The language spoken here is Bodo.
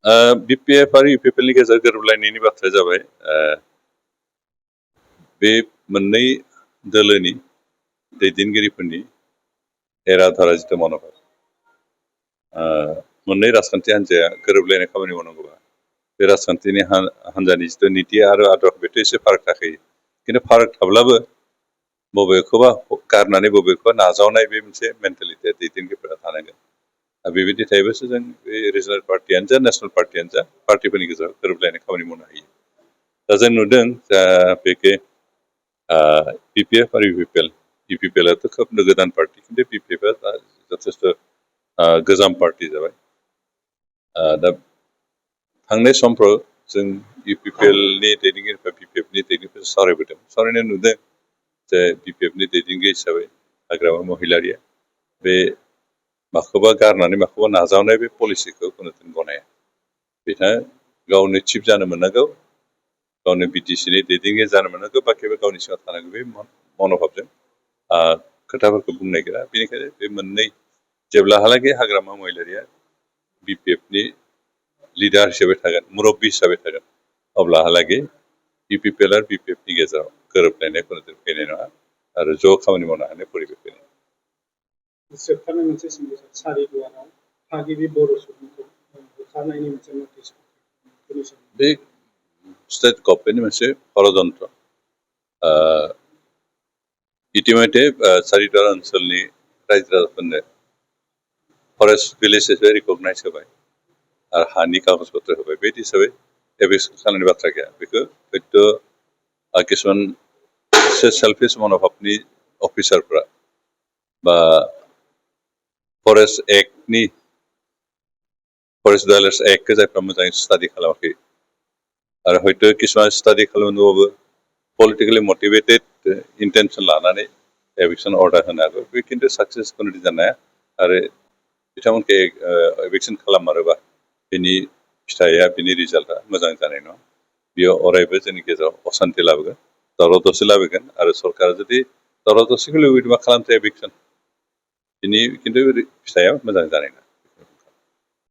BPF आरो UPPL नि गेजेराव गोरोबलायनायनि बाथ्राया जाबाय बे मोननै दोलोनि दैदेनगिरिफोरनि एराधारा जिथु मन'भाब मोननै राजखान्थि हान्जाया गोरोबलायनाय खामानि मावनांगौबा बे राजखान्थिनि हान्जानि जिथु निति आरो आदब बेथ' एसे फाराग थाखायो खिन्थु फाराग थाब्लाबो बबेखौबा गारनानै बबेखौबा नाजावनाय बे मोनसे मेन्टेलिटिया दैदेनगिरिफोरा थानांगोन आरो बेबायदि थायोबासो जों बे रिजनेल पार्टियानो जा नेसनेल पार्टियानो जा पार्टिफोरनि गेजेराव गोरोबलायनाय खामानि मावनो हायो दा जों नुदों बेखे BPF आरो UPPL आथ' खोब गोदान पार्टि खिन्थु BPF आ जथेस्थ' गोजाम पार्टि जाबाय दा थांनाय समफ्राव जों UPPL नि दैदेनगिरिफ्रा BPF नि दैदेनगिरिफोर सावरायबोदों सावरायनाय नुदों जे BPF नि दैदेनगिरि हिसाबै हाग्रामा महिलारिया बे माखौबा गारनानै माखौबा नाजावनाय बे पलिसिखौ खुनुदिन गनाया बिथाङा गावनो चिफ जानो मोननांगौ गावनो BTC नि दैदेनगिरि जानो मोननांगौ बाखिबो गावनि सिङाव थानांगौ बे मन'भाबजों खोथाफोरखौ बुंनो नागिरा बेनिखायनो बे मोननै जेब्लाहालागै हाग्रामा महिलारिया BPF नि लिडार हिसाबै थागोन मुरब्बी हिसाबै थागोन अब्लाहालागै UPPL आरो BPF नि गेजेराव गोरोबलायनाय खुनुदिन फैनाय नङा आरो ज' खामानि मावनो हानाय परिबेख फैनाय जोबथारनाय मोनसे सोंलु सारिदुवाराव थागिबि बर' सुबुंखौ होखारनायनि मोनसे नटिस बे स्टेट गभर्नमेन्टनि मोनसे षड़यन्त्र इतिमধ্যे सारिदुवार ओनसोलनि रायजो राजाफोरनो फरेस्ट भिलेज हिसाबै रिकगनाइज होबाय आरो हानि कागज पत्र होबाय बे हिसाबै एभिक्सन खालामनायनि बाथ्रा गैया बेखौ हयथ' किसुमान एसे सेल्फिश मन'भाबनि अफिसारफ्रा बा फरेस्ट एक्टनि फरेस्ट भायलेन्स एक्टखौ जायफ्रा मोजाङै स्टाडि खालामाखै आरो हयथ' किसुमान स्टाडि खालामनोबाबो पलिटिकेलि मटिभेटेड इन्टेनसन लानानै एभिक्सन अर्डार होनो हागौ बे खिन्थु साक्सेस खुनुदिन जानो हाया आरो बिथांमोनखौ एभिक्सन खालाममारोबा बिनि फिथाइया बिनि रिजाल्टआ मोजां जानाय नङा बेयाव अरायबो जोंनि गेजेराव असान्थि लाबोगोन दावराव दावसि लाबोगोन आरो सरकारा जुदि दावराव दावसिखौ लुबैदोंबा खालामथाय एभिक्सन बिनि खिन्थु फिथाइया मोजां जानाय नङा